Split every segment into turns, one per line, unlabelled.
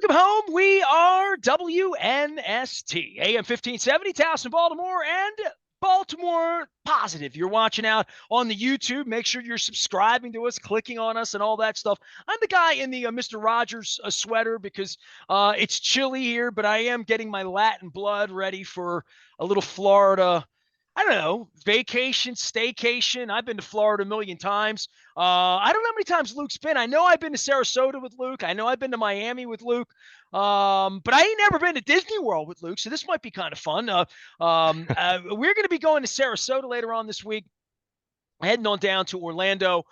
Welcome home. We are WNST, AM 1570, Towson, Baltimore, and Baltimore Positive. You're watching out on the YouTube. Make sure you're subscribing to us, clicking on us, and all that stuff. I'm the guy in the Mr. Rogers sweater because it's chilly here, but I am getting my Latin blood ready for a little Florida. I don't know, vacation, staycation. I've been to Florida a million times. I don't know how many times Luke's been. I know I've been to Sarasota with Luke. I know I've been to Miami with Luke. But I ain't never been to Disney World with Luke, so this might be kind of fun. We're going to be going to Sarasota later on this week, heading on down to Orlando.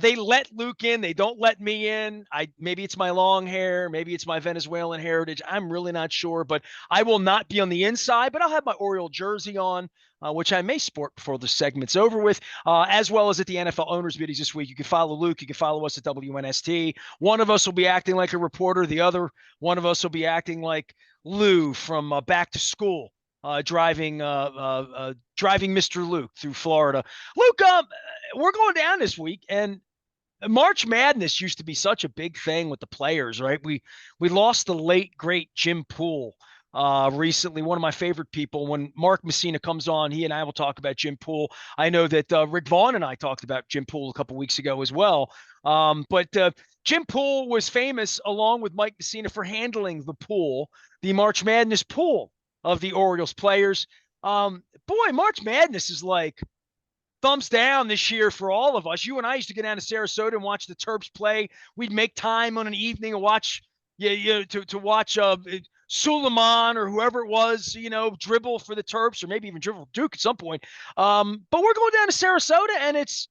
They let Luke in. They don't let me in. Maybe it's my long hair. Maybe it's my Venezuelan heritage. I'm really not sure, but I will not be on the inside, but I'll have my Oriole jersey on, which I may sport before the segment's over with, as well as at the NFL owners meetings this week. You can follow Luke. You can follow us at WNST. One of us will be acting like a reporter. The other one of us will be acting like Lou from Back to School. Driving Mr. Luke through Florida. Luke, we're going down this week, and March Madness used to be such a big thing with the players, right? We lost the late great Jim Poole recently. One of my favorite people. When Mark Messina comes on, he and I will talk about Jim Poole. I know that Rick Vaughn and I talked about Jim Poole a couple weeks ago as well. But Jim Poole was famous, along with Mike Messina, for handling the pool, the March Madness pool of the Orioles players. Boy, March Madness is like thumbs down this year for all of us. You and I used to get down to Sarasota and watch the Terps play. We'd make time on an evening and watch, to watch Suleiman or whoever it was, dribble for the Terps, or maybe even dribble Duke at some point. But we're going down to Sarasota, and it's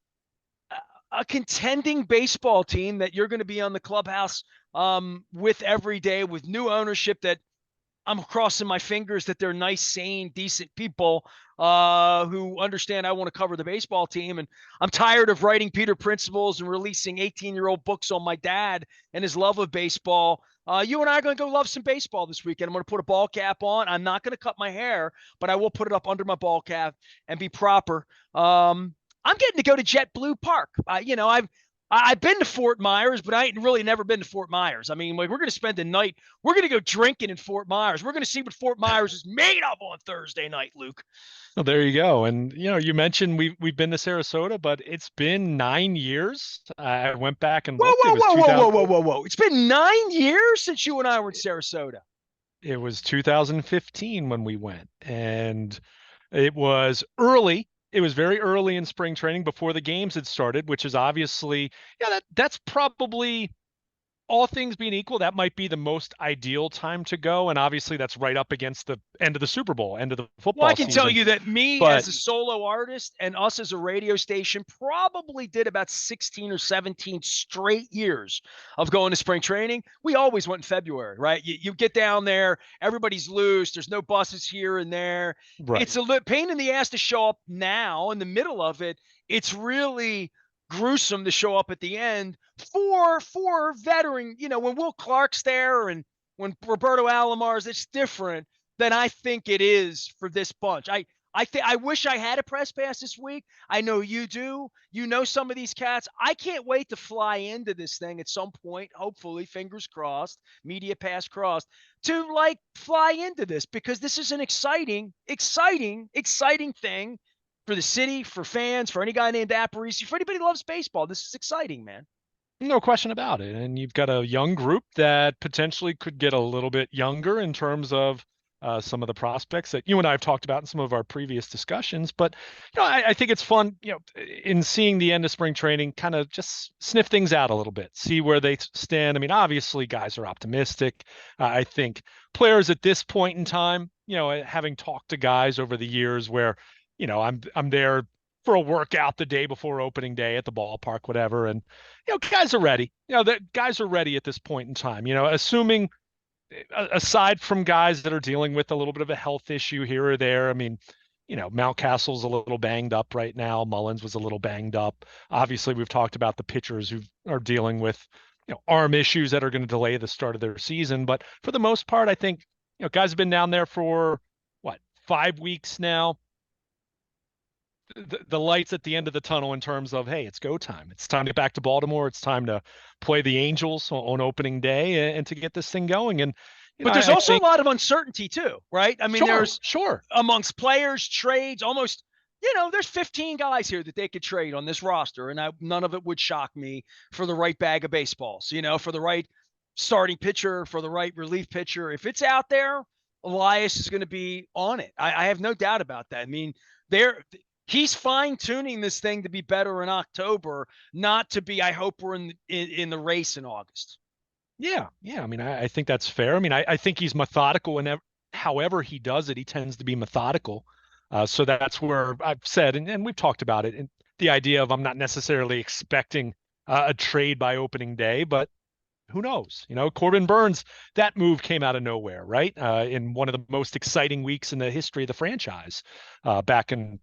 a contending baseball team that you're going to be on the clubhouse with every day, with new ownership that I'm crossing my fingers that they're nice, sane, decent people who understand I want to cover the baseball team. And I'm tired of writing Peter Principles and releasing 18-year-old books on my dad and his love of baseball. You and I are going to go love some baseball this weekend. I'm going to put a ball cap on. I'm not going to cut my hair, but I will put it up under my ball cap and be proper. I'm getting to go to JetBlue Park. I've been to Fort Myers, but I ain't really never been to Fort Myers. I mean, like, we're going to spend the night. We're going to go drinking in Fort Myers. We're going to see what Fort Myers is made of on Thursday night, Luke.
Well, there you go. And you mentioned we've been to Sarasota, but it's been 9 years. I went back and
Whoa,
looked.
whoa, whoa, whoa, whoa, whoa, whoa, whoa! It's been 9 years since you and I were in Sarasota.
It was 2015 when we went, and it was early. It was very early in spring training before the games had started, which is obviously, that's probably, all things being equal, that might be the most ideal time to go. And obviously that's right up against the end of the Super Bowl, end of the
Well, I
football
can
season.
tell you that me
But
as a solo artist and us as a radio station probably did about 16 or 17 straight years of going to spring training. We always went in February, right? You get down there, everybody's loose. There's no buses here and there.
right.
It's a pain in the ass to show up now in the middle of it. It's really gruesome to show up at the end for veteran, when Will Clark's there and when Roberto Alomar's, it's different than I think it is for this bunch. I wish I had a press pass this week. I know you do. You know some of these cats. I can't wait to fly into this thing at some point, hopefully, fingers crossed, media pass crossed, to like fly into this, because this is an exciting thing for the city, for fans, for any guy named Aparici, for anybody who loves baseball. This is exciting, man.
No question about it. And you've got a young group that potentially could get a little bit younger in terms of some of the prospects that you and I have talked about in some of our previous discussions. But, I think it's fun, in seeing the end of spring training, kind of just sniff things out a little bit, see where they stand. I mean, obviously guys are optimistic. I think players at this point in time, having talked to guys over the years where, I'm there for a workout the day before opening day at the ballpark, whatever. And, guys are ready. The guys are ready at this point in time, assuming, aside from guys that are dealing with a little bit of a health issue here or there. I mean, Mountcastle's a little banged up right now. Mullins was a little banged up. Obviously, we've talked about the pitchers who are dealing with, arm issues that are going to delay the start of their season. But for the most part, I think, guys have been down there for 5 weeks now. the lights at the end of the tunnel in terms of, hey, it's go time. It's time to get back to Baltimore. It's time to play the Angels on opening day and to get this thing going. And
But there's
I
also a
think
lot of uncertainty too, right? I mean,
sure,
there's
sure.
amongst players, trades, almost, there's 15 guys here that they could trade on this roster, and none of it would shock me for the right bag of baseballs, for the right starting pitcher, for the right relief pitcher. If it's out there, Elias is going to be on it. I have no doubt about that. I mean, he's fine tuning this thing to be better in October, not to be. I hope we're in the race in August.
Yeah, yeah. I mean, I think that's fair. I mean, I think he's methodical, and however he does it, he tends to be methodical. So that's where I've said, and we've talked about it, and the idea of I'm not necessarily expecting a trade by opening day, but who knows? Corbin Burnes, that move came out of nowhere, right? In one of the most exciting weeks in the history of the franchise, back in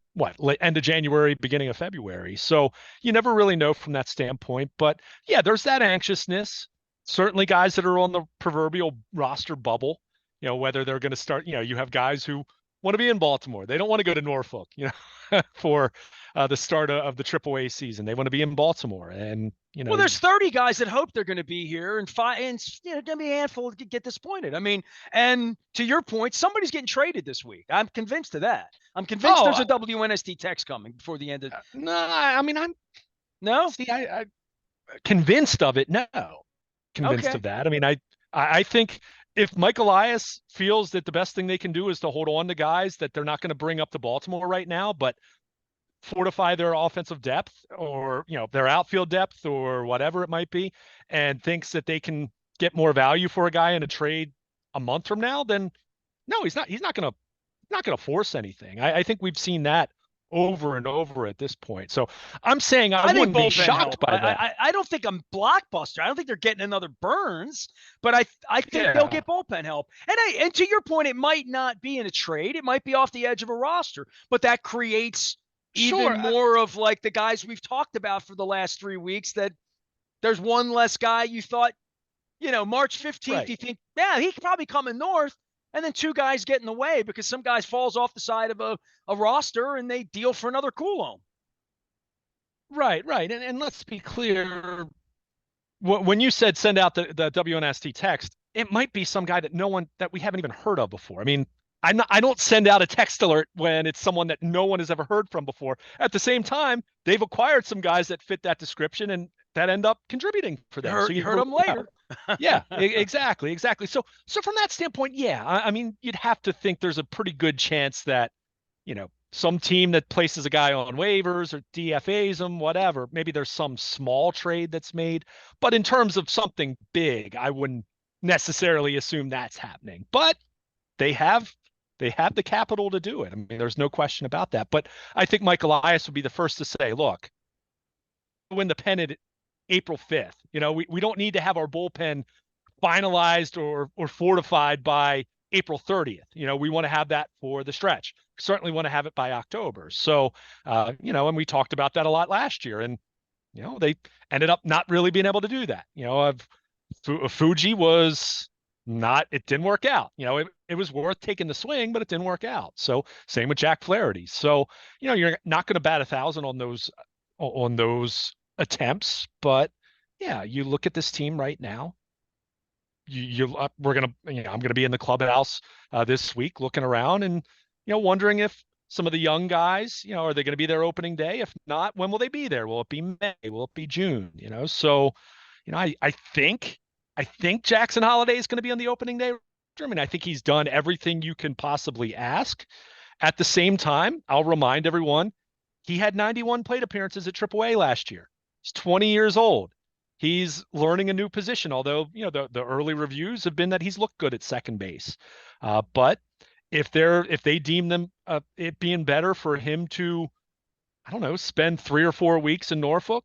end of January, beginning of February. So you never really know from that standpoint. But yeah, there's that anxiousness. Certainly guys that are on the proverbial roster bubble, whether they're going to start, you have guys who want to be in Baltimore. They don't want to go to Norfolk, for the start of the AAA season. They want to be in Baltimore. And,
well, there's 30 guys that hope they're going to be here, and going to be a handful that get disappointed. I mean, and to your point, somebody's getting traded this week. I'm convinced of that. I'm convinced there's a WNST text coming before the end of.
No, I mean, I'm
no.
See, I convinced of it. No, convinced of that. I mean, I think if Mike Elias feels that the best thing they can do is to hold on to guys that they're not going to bring up to Baltimore right now, but fortify their offensive depth or their outfield depth or whatever it might be, and thinks that they can get more value for a guy in a trade a month from now, then no, he's not gonna force anything. I think we've seen that over and over at this point. So I'm saying I
think
wouldn't be
bullpen help.
shocked by that.
I don't think I'm blockbuster. I don't think they're getting another Burnes, but I think they'll get bullpen help. And to your point, it might not be in a trade. It might be off the edge of a roster, but that creates even more of like the guys we've talked about for the last 3 weeks, that there's one less guy you thought, March 15th, right. You think, yeah, he could probably come in north, and then 2 guys get in the way because some guys falls off the side of a roster and they deal for another Coulomb.
Right. And let's be clear, when you said send out the WNST text, it might be some guy that we haven't even heard of before. I mean, I don't send out a text alert when it's someone that no one has ever heard from before. At the same time, they've acquired some guys that fit that description and that end up contributing for them.
So you heard them later.
Yeah, exactly. So from that standpoint, yeah, I mean, you'd have to think there's a pretty good chance that, some team that places a guy on waivers or DFAs him, whatever, maybe there's some small trade that's made. But in terms of something big, I wouldn't necessarily assume that's happening. But they have the capital to do it. I mean, there's no question about that. But I think Mike Elias would be the first to say, look, win the pennant April 5th. We don't need to have our bullpen finalized or fortified by April 30th. We want to have that for the stretch. Certainly want to have it by October. So, and we talked about that a lot last year. And, they ended up not really being able to do that. Fuji was not, it didn't work out. It was worth taking the swing, but it didn't work out. So same with Jack Flaherty. So, you're not going to bat 1,000 on those attempts, but yeah, you look at this team right now. I'm gonna be in the clubhouse this week, looking around and wondering if some of the young guys, are they going to be there opening day? If not, when will they be there? Will it be May? Will it be June? So, I think Jackson Holliday is going to be on the opening day. I mean, I think he's done everything you can possibly ask. At the same time, I'll remind everyone, he had 91 plate appearances at AAA last year. He's 20 years old. He's learning a new position, although, the early reviews have been that he's looked good at second base. But if they deem them it being better for him to, I don't know, spend 3 or 4 weeks in Norfolk,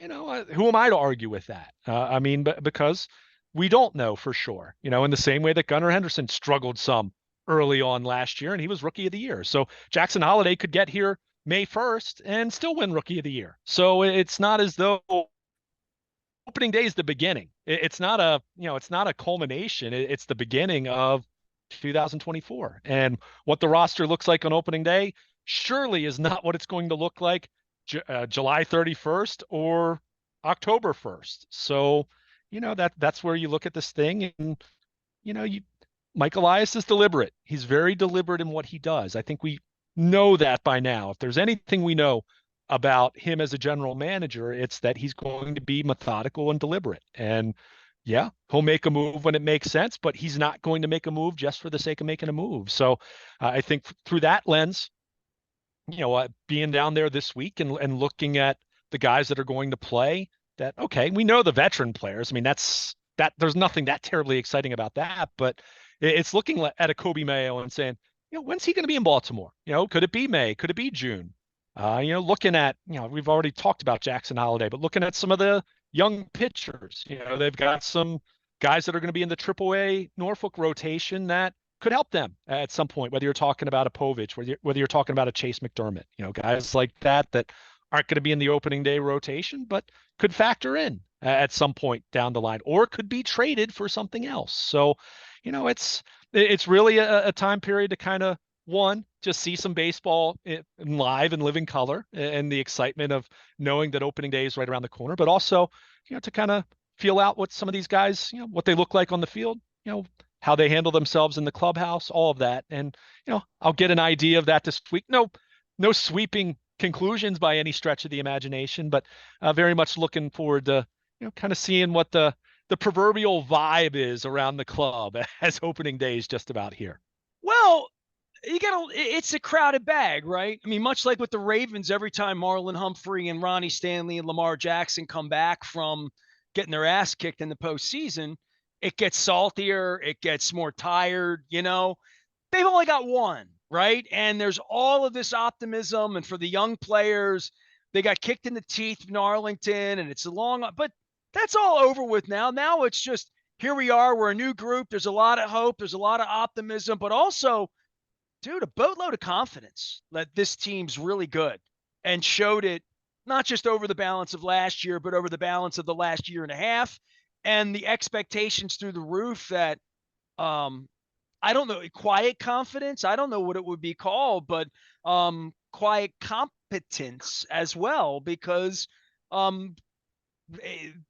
who am I to argue with that? I mean, because we don't know for sure, in the same way that Gunnar Henderson struggled some early on last year and he was Rookie of the Year. So Jackson Holliday could get here May 1st and still win Rookie of the Year. So it's not as though opening day is the beginning. It's not a culmination. It's the beginning of 2024. And what the roster looks like on opening day surely is not what it's going to look like July 31st or October 1st. So, that's where you look at this thing, and you Mike Elias is deliberate. He's very deliberate in what he does. I think we know that by now. If there's anything we know about him as a general manager, it's that he's going to be methodical and deliberate. And yeah, he'll make a move when it makes sense, but he's not going to make a move just for the sake of making a move. So I think through that lens, being down there this week and looking at the guys that are going to play, that, okay, we know the veteran players. I mean, there's nothing that terribly exciting about that, but it's looking at a Kobe Mayo and saying, when's he going to be in Baltimore? Could it be May? Could it be June? Looking at, we've already talked about Jackson Holiday, but looking at some of the young pitchers, they've got some guys that are going to be in the AAA Norfolk rotation that could help them at some point, whether you're talking about a Povich, whether you're talking about a Chase McDermott, guys like that aren't going to be in the opening day rotation, but could factor in at some point down the line, or could be traded for something else. So, it's really a time period to kind of, one, just see some baseball in live and living color, and the excitement of knowing that opening day is right around the corner, but also, to kind of feel out what some of these guys, what they look like on the field, how they handle themselves in the clubhouse, all of that. And, I'll get an idea of that this week. No sweeping conclusions by any stretch of the imagination, but very much looking forward to, kind of seeing what the proverbial vibe is around the club as opening day is just about here.
Well, it's a crowded bag, right? I mean, much like with the Ravens, every time Marlon Humphrey and Ronnie Stanley and Lamar Jackson come back from getting their ass kicked in the postseason, it gets saltier, it gets more tired, They've only got one, right? And there's all of this optimism. And for the young players, they got kicked in the teeth in Arlington, and it's a long, but that's all over with now. Now it's just, here we are. We're a new group. There's a lot of hope. There's a lot of optimism, but also, dude, a boatload of confidence that this team's really good, and showed it not just over the balance of last year, but over the balance of the last year and a half, and the expectations through the roof that, I don't know, quiet confidence. I don't know what it would be called, but quiet competence as well, because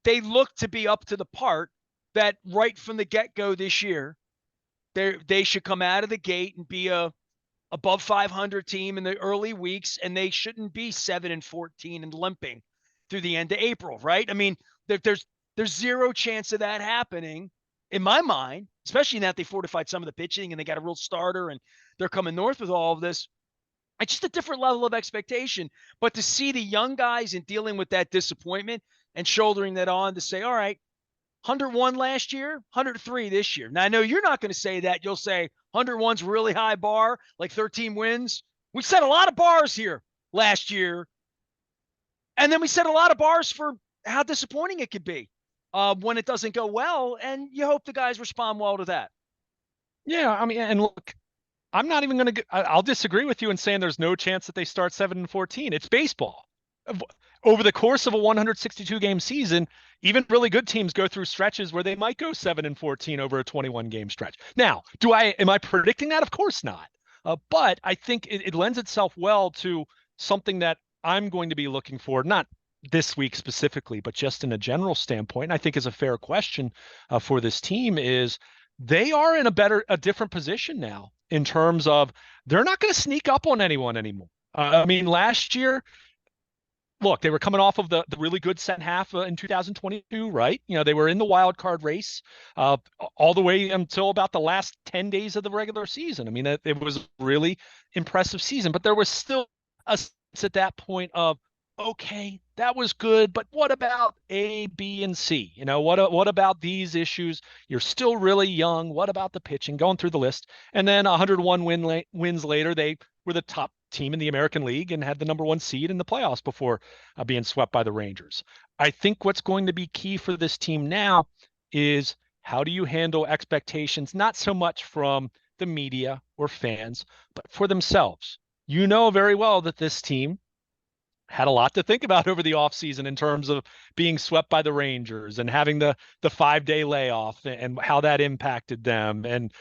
they look to be up to the part that right from the get-go this year, they should come out of the gate and be a above 500 team in the early weeks, and they shouldn't be 7-14 and limping through the end of April, right? I mean, there's zero chance of that happening in my mind, especially now that they fortified some of the pitching and they got a real starter and they're coming north with all of this. It's just a different level of expectation. But to see the young guys and dealing with that disappointment and shouldering that on to say, all right, 101 last year, 103 this year. Now, I know you're not going to say that. You'll say 101's really high bar, like 13 wins. We set a lot of bars here last year. And then we set a lot of bars for how disappointing it could be when it doesn't go well. And you hope the guys respond well to that.
Yeah, I mean, and look, I'm not even going to, I'll disagree with you in saying there's no chance that they start 7-14. It's baseball. Over the course of a 162 game season, even really good teams go through stretches where they might go 7-14 over a 21 game stretch. Now, am I predicting that? Of course not. But I think it lends itself well to something that I'm going to be looking for, not this week specifically, but just in a general standpoint. And I think is a fair question for this team is they are in a different position now in terms of they're not going to sneak up on anyone anymore. I mean, last year, look, they were coming off of the really good second half in 2022, right? They were in the wild card race all the way until about the last 10 days of the regular season. I mean, it was a really impressive season, but there was still a sense at that point of, okay, that was good, but what about A, B, and C? What about these issues? You're still really young. What about the pitching? Going through the list. And then 101 wins later, they were the top team in the American League and had the number one seed in the playoffs before being swept by the Rangers. I think what's going to be key for this team now is how do you handle expectations, not so much from the media or fans, but for themselves. You know very well that this team had a lot to think about over the offseason in terms of being swept by the Rangers and having the 5-day layoff and how that impacted them. And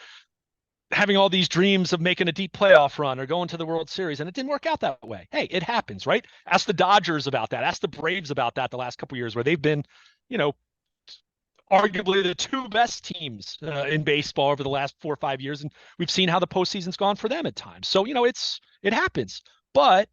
having all these dreams of making a deep playoff run or going to the World Series, and it didn't work out that way. Hey, it happens, right? Ask the Dodgers about that. Ask the Braves about that the last couple of years, where they've been, you know, arguably the two best teams in baseball over the last 4 or 5 years, and we've seen how the postseason's gone for them at times. So it happens. But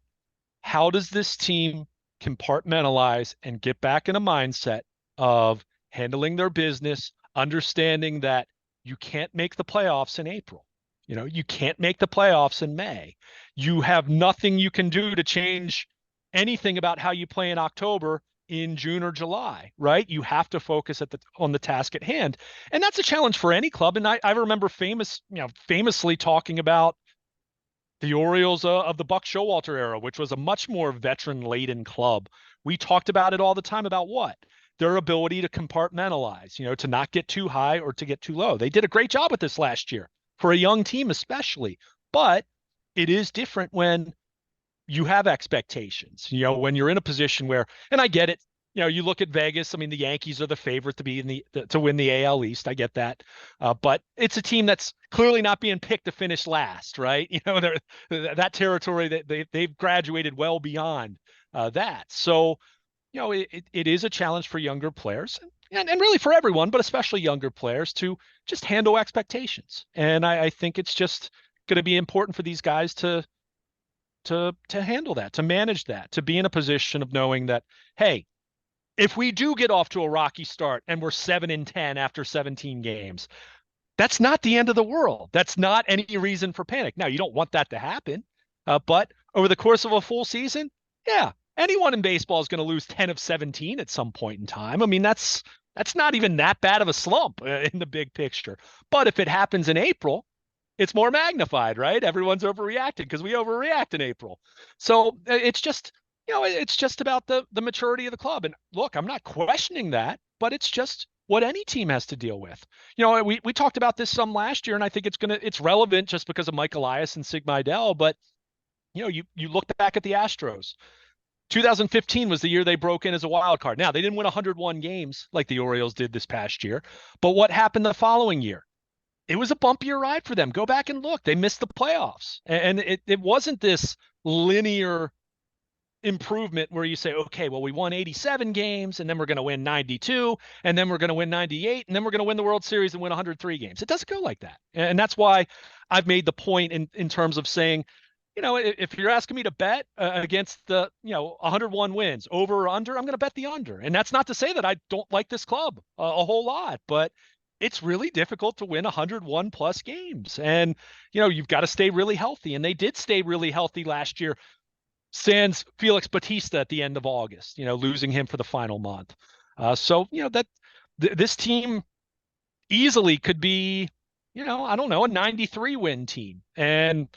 how does this team compartmentalize and get back in a mindset of handling their business, understanding that you can't make the playoffs in April? You can't make the playoffs in May. You have nothing you can do to change anything about how you play in October, in June or July, right? You have to focus on the task at hand. And that's a challenge for any club. And I remember famously talking about the Orioles of the Buck Showalter era, which was a much more veteran-laden club. We talked about it all the time about what? Their ability to compartmentalize, to not get too high or to get too low. They did a great job with this last year for a young team, especially. But it is different when you have expectations, when you're in a position where, and I get it, you look at Vegas. I mean, the Yankees are the favorite to be to win the AL East. I get that, but it's a team that's clearly not being picked to finish last, right? That territory that they've graduated well beyond that. So, it is a challenge for younger players, and really for everyone, but especially younger players, to just handle expectations. And I think it's just going to be important for these guys to handle that, to manage that, to be in a position of knowing that, hey, if we do get off to a rocky start and we're 7-10 after 17 games, that's not the end of the world. That's not any reason for panic. Now, you don't want that to happen, but over the course of a full season, yeah, anyone in baseball is going to lose 10 of 17 at some point in time. I mean, that's not even that bad of a slump in the big picture. But if it happens in April, it's more magnified, right? Everyone's overreacting because we overreact in April. So it's just, it's just about the maturity of the club. And look, I'm not questioning that, but it's just what any team has to deal with. We talked about this some last year, and I think it's relevant just because of Mike Elias and Sig Mejdal. But you look back at the Astros. 2015 was the year they broke in as a wild card. Now, they didn't win 101 games like the Orioles did this past year, but what happened the following year? It was a bumpier ride for them. Go back and look. They missed the playoffs. And it wasn't this linear improvement where you say, okay, well, we won 87 games and then we're going to win 92 and then we're going to win 98 and then we're going to win the World Series and win 103 games. It doesn't go like that. And that's why I've made the point in terms of saying, if you're asking me to bet against the, 101 wins, over or under, I'm going to bet the under. And that's not to say that I don't like this club a whole lot, but it's really difficult to win 101 plus games. And, you've got to stay really healthy. And they did stay really healthy last year, sans Felix Bautista at the end of August, losing him for the final month. So, this team easily could be, I don't know, a 93 win team. And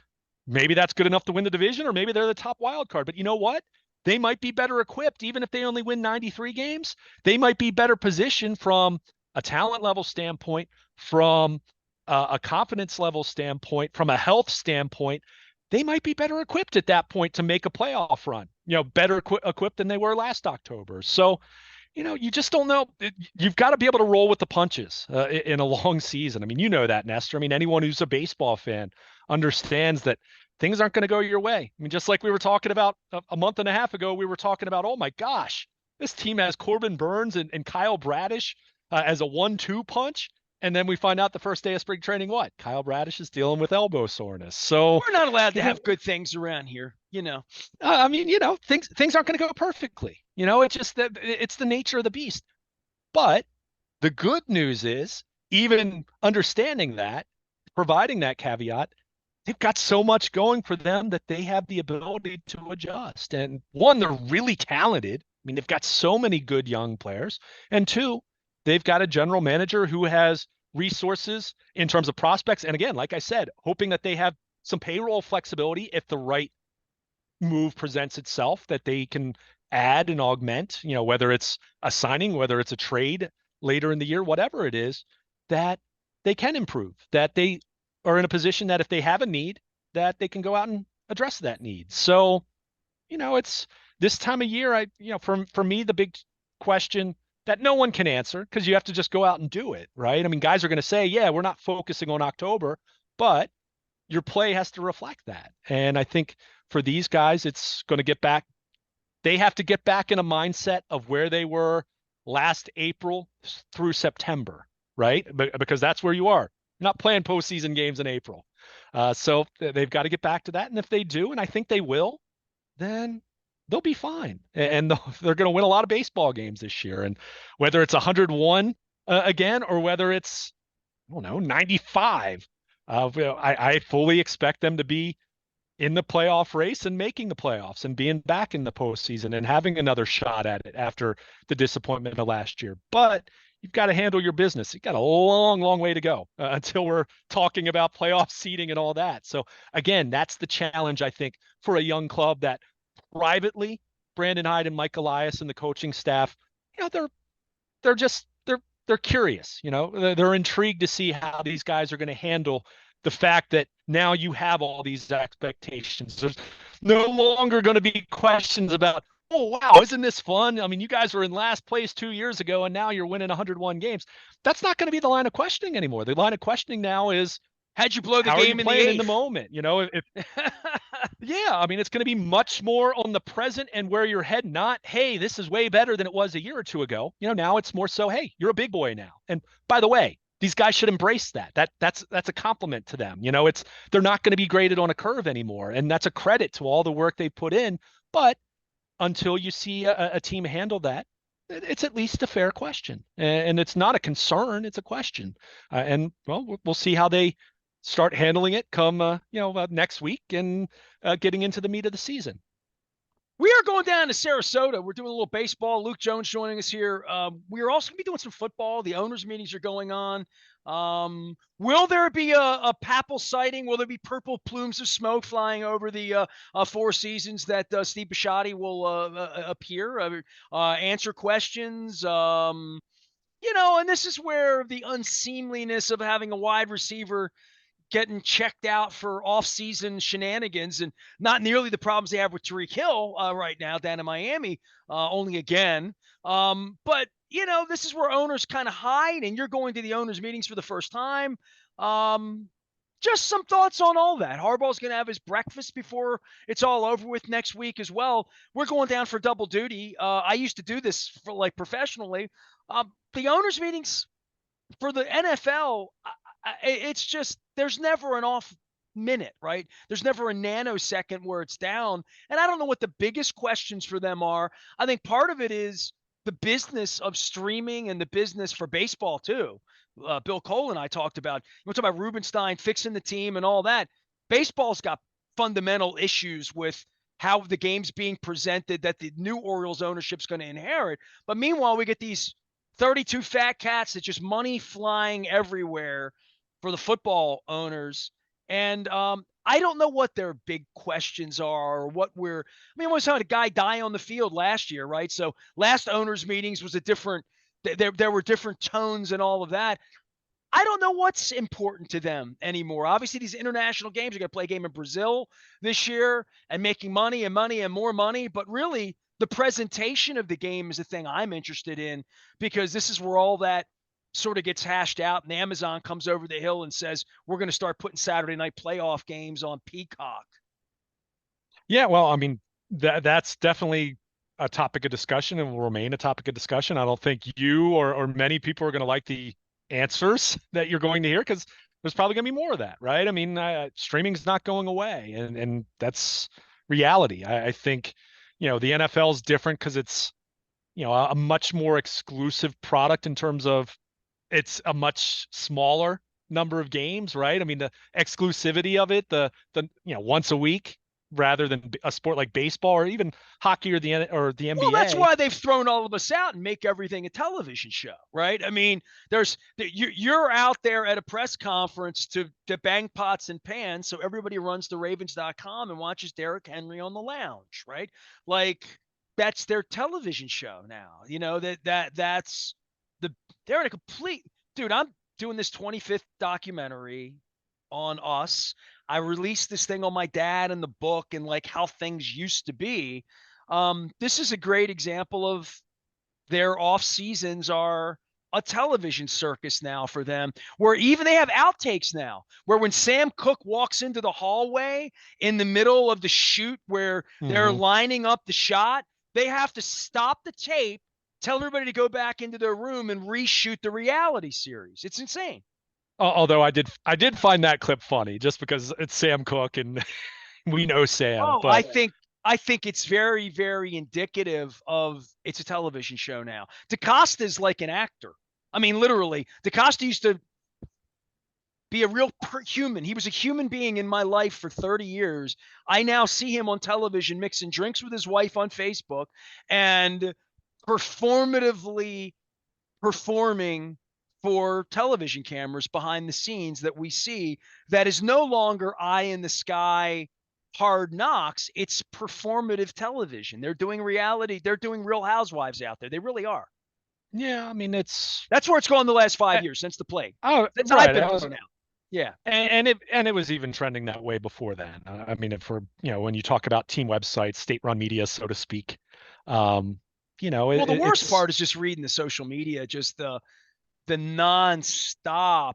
maybe that's good enough to win the division, or maybe they're the top wild card. But you know what? They might be better equipped, even if they only win 93 games. They might be better positioned from a talent level standpoint, from a confidence level standpoint, from a health standpoint. They might be better equipped at that point to make a playoff run, better equipped than they were last October. So, you just don't know. You've got to be able to roll with the punches in a long season. I mean, you know that, Nestor. I mean, anyone who's a baseball fan understands that things aren't going to go your way. I mean, just like we were talking about a month and a half ago, we were talking about, oh my gosh, this team has Corbin Burns and Kyle Bradish as a 1-2 punch. And then we find out the first day of spring training, what? Kyle Bradish is dealing with elbow soreness. So
we're not allowed to have good things around here,
I mean, things aren't going to go perfectly. It's just that it's the nature of the beast. But the good news is, even understanding that, providing that caveat, they've got so much going for them that they have the ability to adjust. And one, they're really talented. I mean, they've got so many good young players. And two, they've got a general manager who has resources in terms of prospects. And again, like I said, hoping that they have some payroll flexibility if the right move presents itself, that they can add and augment, whether it's a signing, whether it's a trade later in the year, whatever it is, that they can improve, that they are in a position that if they have a need, that they can go out and address that need. So, it's this time of year, for me, the big question that no one can answer, because you have to just go out and do it, right? I mean, guys are going to say, yeah, we're not focusing on October, but your play has to reflect that. And I think for these guys, it's going to get back. They have to get back in a mindset of where they were last April through September, right? Because that's where you are. You're not playing postseason games in April. So they've got to get back to that. And if they do, and I think they will, then they'll be fine. And they're going to win a lot of baseball games this year. And whether it's 101 again, or whether it's, I don't know, 95, I fully expect them to be in the playoff race and making the playoffs and being back in the postseason and having another shot at it after the disappointment of last year. But you've got to handle your business. You've got a long, long way to go until we're talking about playoff seeding and all that. So again, that's the challenge, I think, for a young club that privately, Brandon Hyde and Mike Elias and the coaching staff, they're just they're curious. They're intrigued to see how these guys are going to handle the fact that now you have all these expectations. There's no longer going to be questions about, oh, wow, isn't this fun? I mean, you guys were in last place 2 years ago, and now you're winning 101 games. That's not going to be the line of questioning anymore. The line of questioning now is,
how'd you blow the
how
game
are you
in
playing
the
in the moment? Yeah, I mean, it's going to be much more on the present and where you're heading, not, hey, this is way better than it was a year or two ago. Now it's more so, hey, you're a big boy now. And by the way, these guys should embrace that. That's a compliment to them. They're not going to be graded on a curve anymore. And that's a credit to all the work they put in. But until you see a team handle that, it's at least a fair question. And it's not a concern, it's a question. And well, we'll see how they start handling it come next week and getting into the meat of the season.
We are going down to Sarasota. We're doing a little baseball. Luke Jones joining us here. We are also going to be doing some football. The owners' meetings are going on. Will there be a Papal sighting? Will there be purple plumes of smoke flying over the Four Seasons that Steve Bisciotti will appear, answer questions? And this is where the unseemliness of having a wide receiver getting checked out for off-season shenanigans and not nearly the problems they have with Tariq Hill right now down in Miami, only again. But, this is where owners kind of hide, and you're going to the owners' meetings for the first time. Just some thoughts on all that. Harbaugh's going to have his breakfast before it's all over with next week as well. We're going down for double duty. I used to do this for professionally. The owners' meetings for the NFL, it's just there's never an off minute, right? There's never a nanosecond where it's down. And I don't know what the biggest questions for them are. I think part of it is the business of streaming and the business for baseball too. Bill Cole and I talked about, we're talking about Rubenstein fixing the team and all that. Baseball's got fundamental issues with how the game's being presented that the new Orioles ownership's going to inherit. But meanwhile, we get these 32 fat cats that just money flying everywhere for the football owners. And I don't know what their big questions are or what we always had a guy die on the field last year, right? So last owners meetings was a different, there were different tones and all of that. I don't know what's important to them anymore. Obviously, these international games are going to play a game in Brazil this year and making money and money and more money. But really, the presentation of the game is the thing I'm interested in, because this is where all that sort of gets hashed out. And Amazon comes over the hill and says, we're going to start putting Saturday night playoff games on Peacock.
Yeah, well, I mean, that's definitely a topic of discussion and will remain a topic of discussion. I don't think you or many people are going to like the answers that you're going to hear, because there's probably going to be more of that, right? I mean, streaming's not going away, and that's reality. I think, the NFL is different because it's, a much more exclusive product in terms of it's a much smaller number of games, right? I mean, the exclusivity of it, the once a week rather than a sport like baseball or even hockey or the NBA.
Well, that's why they've thrown all of us out and make everything a television show, right? I mean, you're out there at a press conference to bang pots and pans, so everybody runs to Ravens.com and watches Derrick Henry on the lounge, right? That's their television show now. That's they're in a complete dude. I'm doing this 25th documentary on us. I released this thing on my dad and the book and how things used to be. This is a great example of their off seasons are a television circus now for them, where even they have outtakes now, where when Sam Cooke walks into the hallway in the middle of the shoot where they're
Hmm.
lining up the shot, they have to stop the tape, tell everybody to go back into their room and reshoot the reality series. It's insane.
Although I did find that clip funny just because it's Sam Cooke and we know Sam,
Oh,
but
I think it's very, very indicative of it's a television show now. DaCosta's like an actor. I mean, literally, DaCosta used to be a real human. He was a human being in my life for 30 years. I now see him on television mixing drinks with his wife on Facebook and performatively performing for television cameras behind the scenes that we see. That is no longer eye in the sky hard knocks. It's performative television. They're doing reality. They're doing Real Housewives out there. They really are.
yeah, I mean it's
That's where it's gone the last
uh,
5 years since the plague.
oh
Since I've
right.
been
I was
thrown out. Yeah.
and it was even trending that way before then. I mean, for when you talk about team websites, state-run media, so to speak, um,
Well, the worst
it's
part is just reading the social media, just the nonstop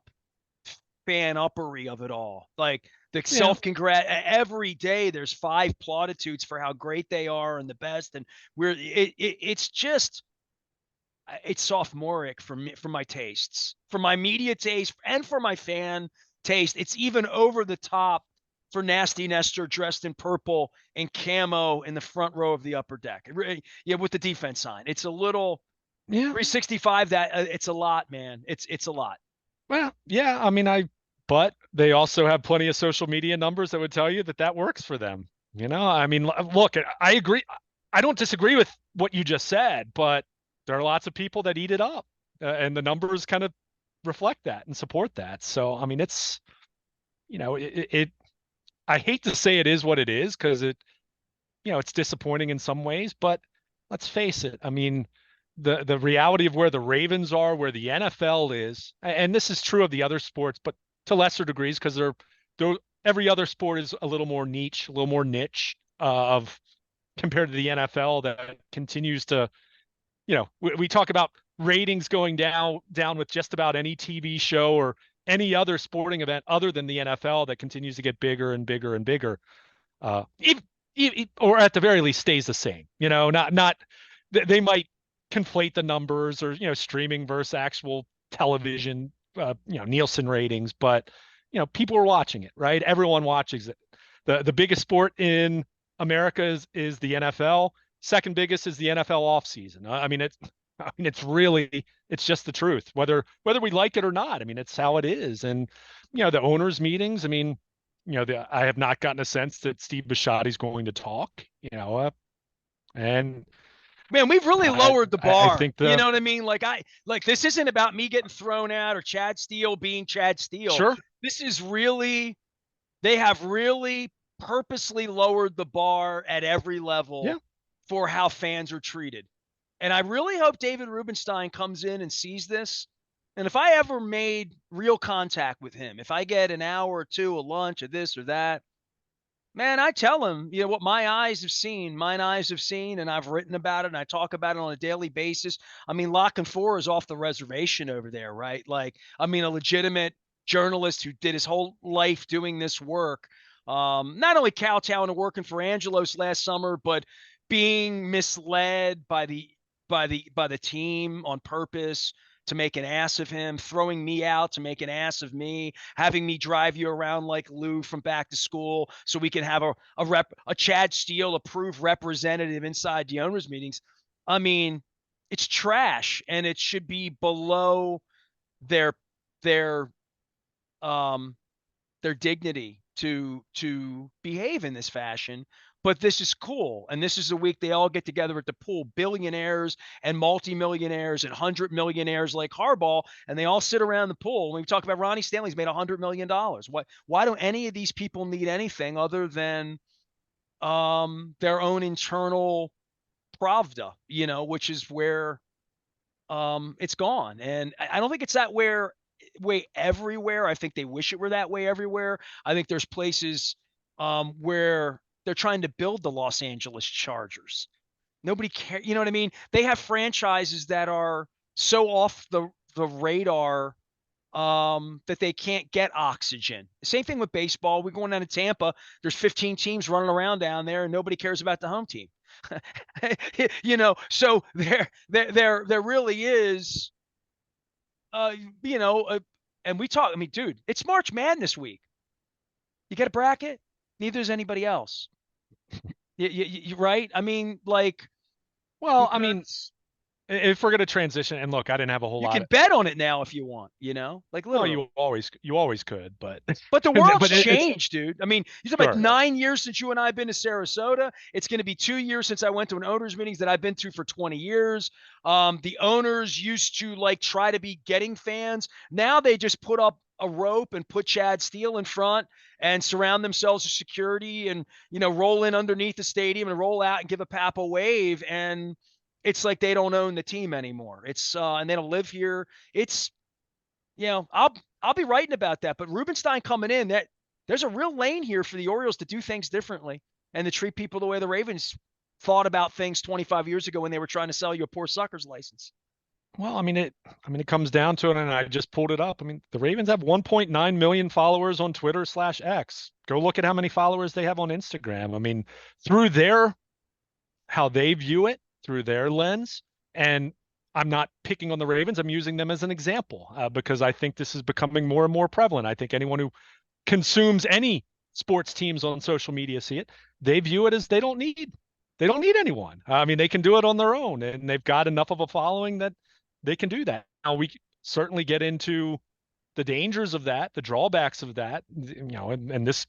fan uppery of it all. Like the
yeah,
self-congrat every day there's 5 platitudes for how great they are and the best. And it's just it's sophomoric for me, for my tastes, for my media taste, and for my fan taste. It's even over the top for Nasty Nestor dressed in purple and camo in the front row of the upper deck. Yeah, with the defense sign. It's a little
yeah.
365. That it's a lot, man. It's a lot.
Well, yeah. I mean, but they also have plenty of social media numbers that would tell you that that works for them. I mean, look, I agree. I don't disagree with what you just said, but there are lots of people that eat it up, and the numbers kind of reflect that and support that. So, I mean, it's, I hate to say it is what it is because it's disappointing in some ways, but let's face it. I mean, the reality of where the Ravens are, where the NFL is, and this is true of the other sports, but to lesser degrees because they're every other sport is a little more niche, a little more niche of compared to the NFL that continues to, we talk about ratings going down with just about any TV show or any other sporting event other than the NFL that continues to get bigger and bigger and bigger. Even, or at the very least stays the same. Not they might conflate the numbers or streaming versus actual television, Nielsen ratings, but people are watching it, right? Everyone watches it. The biggest sport in America is the NFL. Second biggest is the NFL offseason. It's just the truth, whether we like it or not. I mean, it's how it is. And the owners' meetings. I mean, I have not gotten a sense that Steve Bisciotti's going to talk. And
Man, we've really
I
lowered the
I
bar.
think
You
the
know what I mean? Like this isn't about me getting thrown out or Chad Steele being Chad Steele.
sure,
This is really they have really purposely lowered the bar at every
yeah,
level for how fans are treated. And I really hope David Rubenstein comes in and sees this. And if I ever made real contact with him, if I get an hour or two, a lunch, or this or that, man, I tell him, what my eyes have seen, mine eyes have seen, and I've written about it and I talk about it on a daily basis. I mean, Lock and Four is off the reservation over there, right? Like, I mean, a legitimate journalist who did his whole life doing this work, not only kowtowing and working for Angelos last summer, but being misled by the team on purpose to make an ass of him, throwing me out to make an ass of me, having me drive you around like Lou from back to school so we can have a Chad Steele approved representative inside the owners meetings. I mean, it's trash and it should be below their their um their dignity to behave in this fashion. But this is cool, and this is the week they all get together at the pool, billionaires and multimillionaires and 100 millionaires like Harbaugh, and they all sit around the pool. When we talk about Ronnie Stanley's made $100 million. Why don't any of these people need anything other than their own internal pravda, which is where it's gone. And I don't think it's that way everywhere. I think they wish it were that way everywhere. I think there's places where they're trying to build the Los Angeles Chargers. Nobody cares. You know what I mean? They have franchises that are so off the radar that they can't get oxygen. Same thing with baseball. We're going down to Tampa. There's 15 teams running around down there, and nobody cares about the home team. So there really is, uh, you know, uh, and we talk. I mean, dude, it's March Madness week. You get a bracket? Neither does anybody else. You right? I mean, like,
Well, I mean,
because
if we're going to transition, and look, I didn't have a whole
you
lot
can
of,
bet on it now if you want, like
well,
literally.
you always could, but
But the world's
but it's
changed, dude. I mean, you talk about
sure.
9 years since you and I have been to Sarasota. It's going to be 2 years since I went to an owners meetings that I've been to for 20 years. The owners used to like try to be getting fans. Now they just put up a rope and put Chad Steele in front and surround themselves with security and, roll in underneath the stadium and roll out and give a pap a wave. And it's like they don't own the team anymore. And they don't live here. It's, I'll be writing about that. But Rubenstein coming in, that there's a real lane here for the Orioles to do things differently and to treat people the way the Ravens thought about things 25 years ago when they were trying to sell you a poor sucker's license.
Well, it comes down to it, and I just pulled it up. I mean, the Ravens have 1.9 million followers on Twitter/X. Go look at how many followers they have on Instagram. I mean, through how they view it, through their lens, and I'm not picking on the Ravens. I'm using them as an example because I think this is becoming more and more prevalent. I think anyone who consumes any sports teams on social media see it. They view it as they don't need anyone. I mean, they can do it on their own, and they've got enough of a following that they can do that. Now we certainly get into the dangers of that, the drawbacks of that, and this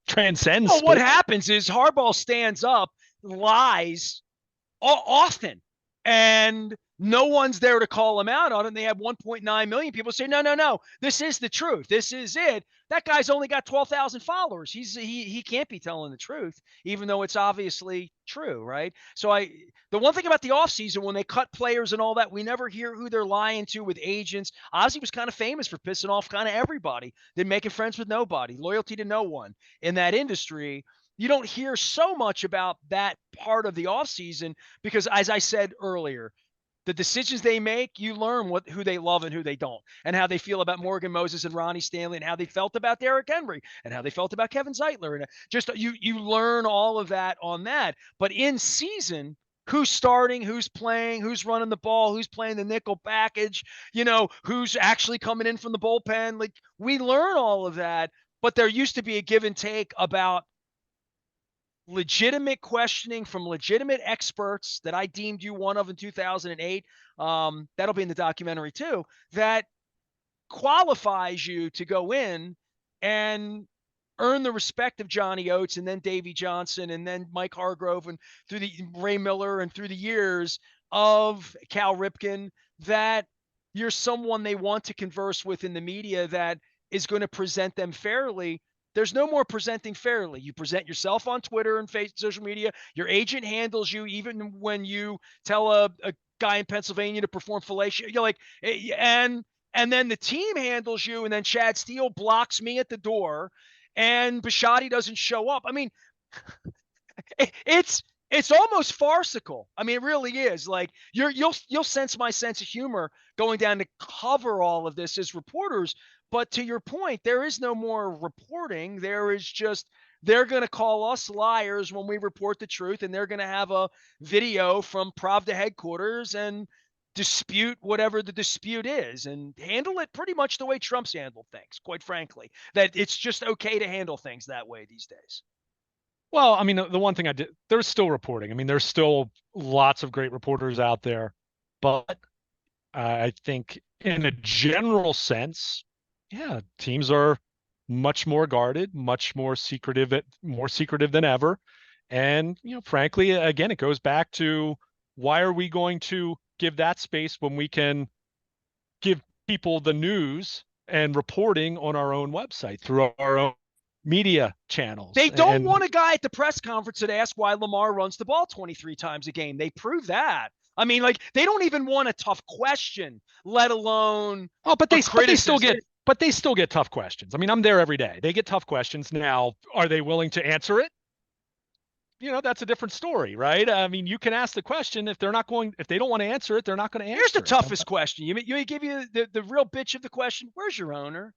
transcends
Well, what
sports.
happens is Harbaugh stands up, lies often, and no one's there to call him out on it. And they have 1.9 million people say, no, no, no, this is the truth. This is it. That guy's only got 12,000 followers. He can't be telling the truth, even though it's obviously true, right? So the one thing about the offseason, when they cut players and all that, we never hear who they're lying to with agents. Ozzie was kind of famous for pissing off kind of everybody, then making friends with nobody, loyalty to no one in that industry. You don't hear so much about that part of the offseason because, as I said earlier, the decisions they make, you learn who they love and who they don't, and how they feel about Morgan Moses and Ronnie Stanley, and how they felt about Derrick Henry, and how they felt about Kevin Zeitler, and just you learn all of that on that. But in season, who's starting, who's playing, who's running the ball, who's playing the nickel package, who's actually coming in from the bullpen, like we learn all of that. But there used to be a give and take about legitimate questioning from legitimate experts that I deemed you one of in 2008. That'll be in the documentary too. That qualifies you to go in and earn the respect of Johnny Oates and then Davey Johnson and then Mike Hargrove and through the Ray Miller and through the years of Cal Ripken, that you're someone they want to converse with in the media that is going to present them fairly. There's no more presenting fairly. You present yourself on Twitter and social media. Your agent handles you even when you tell a guy in Pennsylvania to perform fellatio. You're like, and then the team handles you, and then Chad Steele blocks me at the door, and Bisciotti doesn't show up. I mean, it's almost farcical. I mean, it really is. Like you'll sense my sense of humor going down to cover all of this as reporters. But to your point, there is no more reporting. There is just they're going to call us liars when we report the truth, and they're going to have a video from Pravda headquarters and dispute whatever the dispute is and handle it pretty much the way Trump's handled things, quite frankly, that it's just okay to handle things that way these days.
Well, I mean, the one thing there's still reporting. I mean, there's still lots of great reporters out there, but I think in a general sense, yeah, teams are much more guarded, much more secretive than ever. And, frankly, again, it goes back to why are we going to give that space when we can give people the news and reporting on our own website through our own media channels?
They don't want a guy at the press conference that asks why Lamar runs the ball 23 times a game. They prove that. I mean, like they don't even want a tough question, let alone
but they still get tough questions. I mean, I'm there every day. They get tough questions. Now, are they willing to answer it? that's a different story, right? I mean, you can ask the question. If they don't want to answer it, they're not going to
Here's the
answer it.
toughest question. You give you the real bitch of the question. Where's your owner?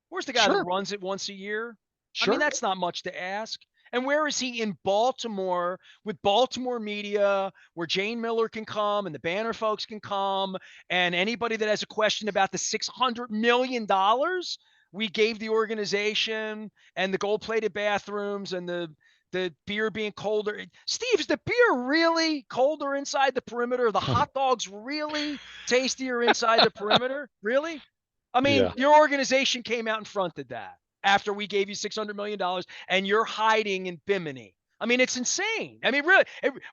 Where's the guy that
Sure,
runs it once a year? I mean,
sure.
that's not much to ask. And where is he in Baltimore with Baltimore media, where Jane Miller can come and the Banner folks can come, and anybody that has a question about the $600 million we gave the organization and the gold-plated bathrooms and the beer being colder. Steve, is the beer really colder inside the perimeter? The hot dogs really tastier inside the perimeter? Really? I mean,
Yeah.
your organization came out and fronted that after we gave you $600 million and you're hiding in Bimini. I mean, it's insane. I mean, really,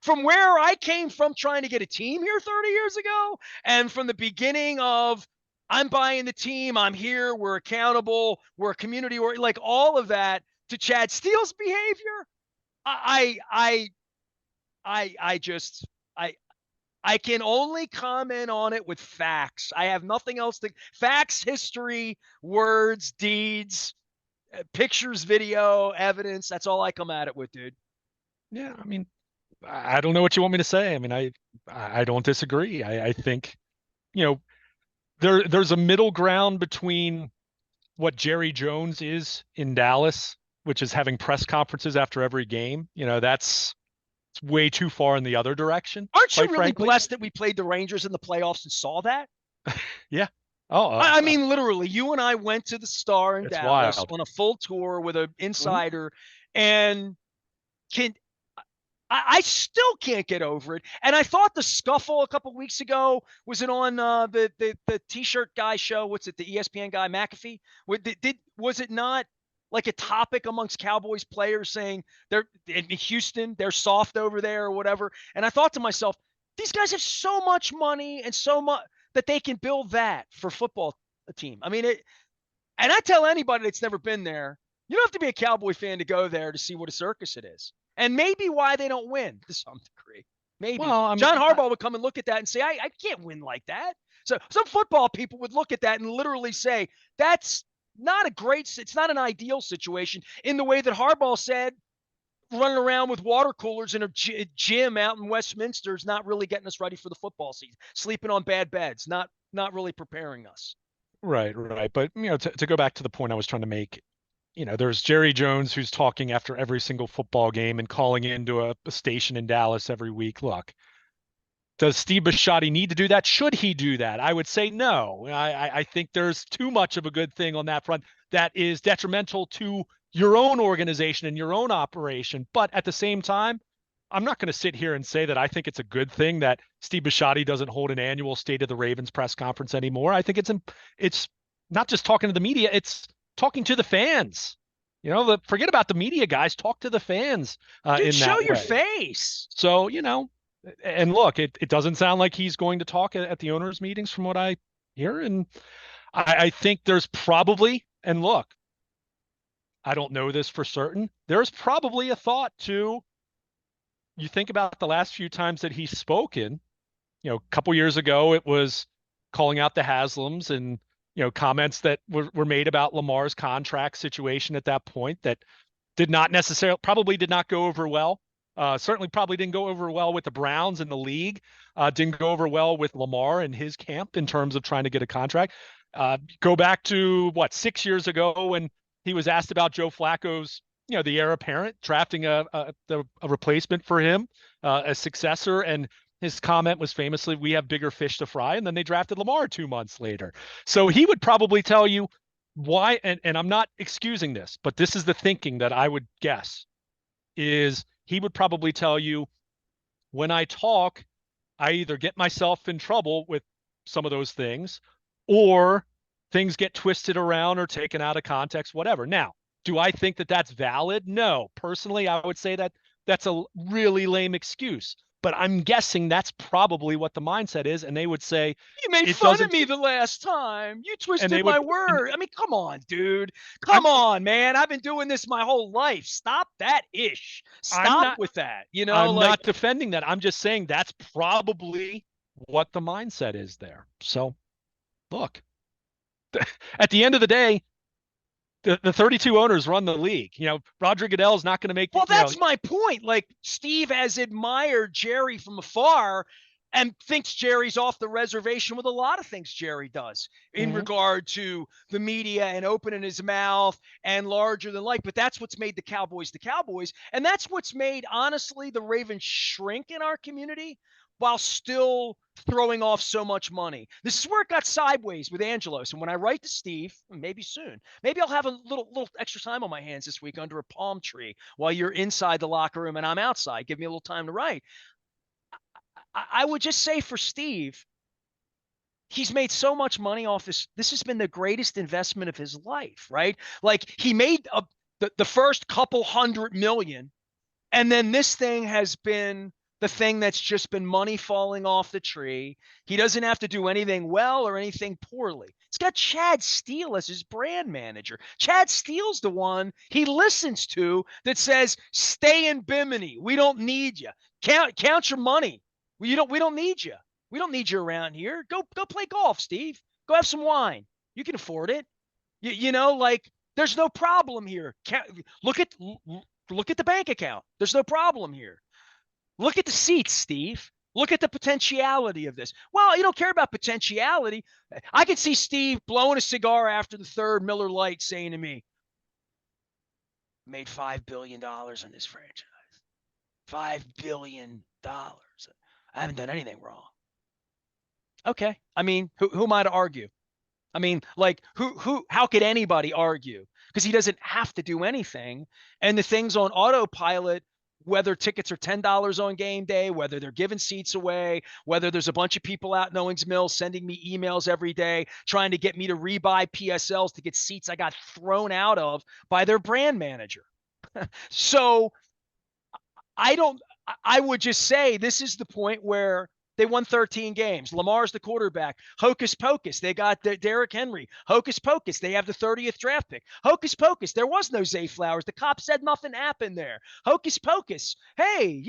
from where I came from trying to get a team here 30 years ago, and from the beginning of I'm buying the team, I'm here, we're accountable, we're a community, or like all of that, to Chad Steele's behavior, I, I, I just, I can only comment on it with facts. I have nothing else to facts, history, words, deeds, pictures, video, evidence. That's all I come at it with, dude.
Yeah, I mean, I don't know what you want me to say. I mean, I don't disagree. I think, you know, there's a middle ground between what Jerry Jones is in Dallas, which is having press conferences after every game. That's it's way too far in the other direction,
Aren't you
quite
really
frankly.
blessed that we played the Rangers in the playoffs and saw that?
Yeah. Oh,
I mean, literally, you and I went to the Star in
it's
Dallas
wild.
on a full tour with an
Mhm.
insider, and can I still can't get over it. And I thought the scuffle a couple weeks ago was it on the t-shirt guy show? What's it? The ESPN guy McAfee? Was it not like a topic amongst Cowboys players saying they're in Houston, they're soft over there or whatever? And I thought to myself, these guys have so much money and so much that they can build that for football team. I mean, and I tell anybody that's never been there, you don't have to be a Cowboy fan to go there to see what a circus it is. And maybe why they don't win to some degree. Maybe.
Well, I mean,
John Harbaugh would come and look at that and say, I can't win like that. So some football people would look at that and literally say, that's not a great, it's not an ideal situation in the way that Harbaugh said, running around with water coolers in a gym out in Westminster is not really getting us ready for the football season. Sleeping on bad beds, not really preparing us.
right, right. But to go back to the point I was trying to make, there's Jerry Jones who's talking after every single football game and calling into a station in Dallas every week. Look, does Steve Bisciotti need to do that? Should he do that? I would say no. I think there's too much of a good thing on that front that is detrimental to your own organization and your own operation. But at the same time, I'm not going to sit here and say that I think it's a good thing that Steve Bisciotti doesn't hold an annual State of the Ravens press conference anymore. I think it's not just talking to the media; it's talking to the fans. Forget about the media guys. Talk to the fans
Dude,
in
show
that
your
way.
face.
So, and look, it doesn't sound like he's going to talk at the owners' meetings from what I hear. And I think there's probably, and look, I don't know this for certain, there's probably a thought to, you think about the last few times that he's spoken, a couple years ago, it was calling out the Haslams and, comments that were made about Lamar's contract situation at that point that probably did not go over well. Certainly probably didn't go over well with the Browns in the league. Didn't go over well with Lamar and his camp in terms of trying to get a contract. Go back to 6 years ago when he was asked about Joe Flacco's, the heir apparent, drafting a replacement for him, a successor, and his comment was famously, "We have bigger fish to fry," and then they drafted Lamar 2 months later. So he would probably tell you why, and I'm not excusing this, but this is the thinking that I would guess, is he would probably tell you, when I talk, I either get myself in trouble with some of those things, or things get twisted around or taken out of context, whatever. Now, do I think that that's valid? No. Personally, I would say that that's a really lame excuse. But I'm guessing that's probably what the mindset is. And they would say,
You made
it
fun of
doesn't,
me the last time. You
and they
twisted
would,
my word. I mean, come on, dude.
I'm,
Come on, man. I've been doing this my whole life. Stop that ish.
I'm
Stop
not,
with that.
I'm
Like
not defending that. I'm just saying that's probably what the mindset is there. So look, at the end of the day, the 32 owners run the league. Roger Goodell's not going to make
Well, that's my point. Like, Steve has admired Jerry from afar and thinks Jerry's off the reservation with a lot of things Jerry does in regard to the media and opening his mouth and larger than life. But that's what's made the Cowboys the Cowboys. And that's what's made, honestly, the Ravens shrink in our community while still throwing off so much money. This is where it got sideways with Angelos. And when I write to Steve, maybe soon, maybe I'll have a little extra time on my hands this week under a palm tree while you're inside the locker room and I'm outside. Give me a little time to write. I would just say for Steve, he's made so much money off this. This has been the greatest investment of his life, right? Like, he made the first couple $100 million, and then this thing has been the thing that's just been money falling off the tree. He doesn't have to do anything well or anything poorly. It's got Chad Steele as his brand manager. Chad Steele's the one he listens to that says, "Stay in Bimini. We don't need you. Count your money. We don't need you. We don't need you around here. Go play golf, Steve. Go have some wine. You can afford it. Like, there's no problem here. Look at the bank account. There's no problem here. Look at the seats, Steve. Look at the potentiality of this." Well, you don't care about potentiality. I can see Steve blowing a cigar after the third Miller Lite saying to me, "Made $5 billion on this franchise. $5 billion. I haven't done anything wrong." Okay. I mean, who am I to argue? I mean, like, how could anybody argue? Because he doesn't have to do anything. And the things on autopilot, whether tickets are $10 on game day, whether they're giving seats away, whether there's a bunch of people out in Owings Mills sending me emails every day trying to get me to rebuy PSLs to get seats I got thrown out of by their brand manager. So I would just say this is the point where they won 13 games. Lamar's the quarterback. Hocus pocus. They got Derrick Henry. Hocus pocus. They have the 30th draft pick. Hocus pocus. There was no Zay Flowers. The cop said nothing happened there. Hocus pocus. Hey,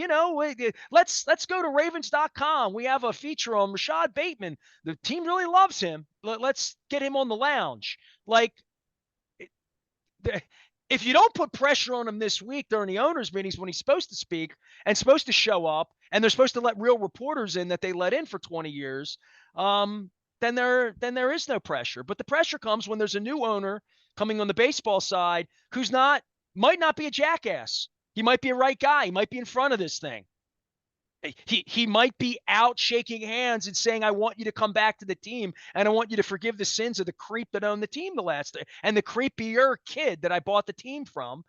let's go to Ravens.com. We have a feature on Rashad Bateman. The team really loves him. Let's get him on the lounge. Like, if you don't put pressure on him this week during the owners' meetings when he's supposed to speak and supposed to show up, and they're supposed to let real reporters in that they let in for 20 years, then there is no pressure. But the pressure comes when there's a new owner coming on the baseball side who's might not be a jackass. He might be a right guy. He might be in front of this thing. He might be out shaking hands and saying, "I want you to come back to the team, and I want you to forgive the sins of the creep that owned the team the last day, and the creepier kid that I bought the team from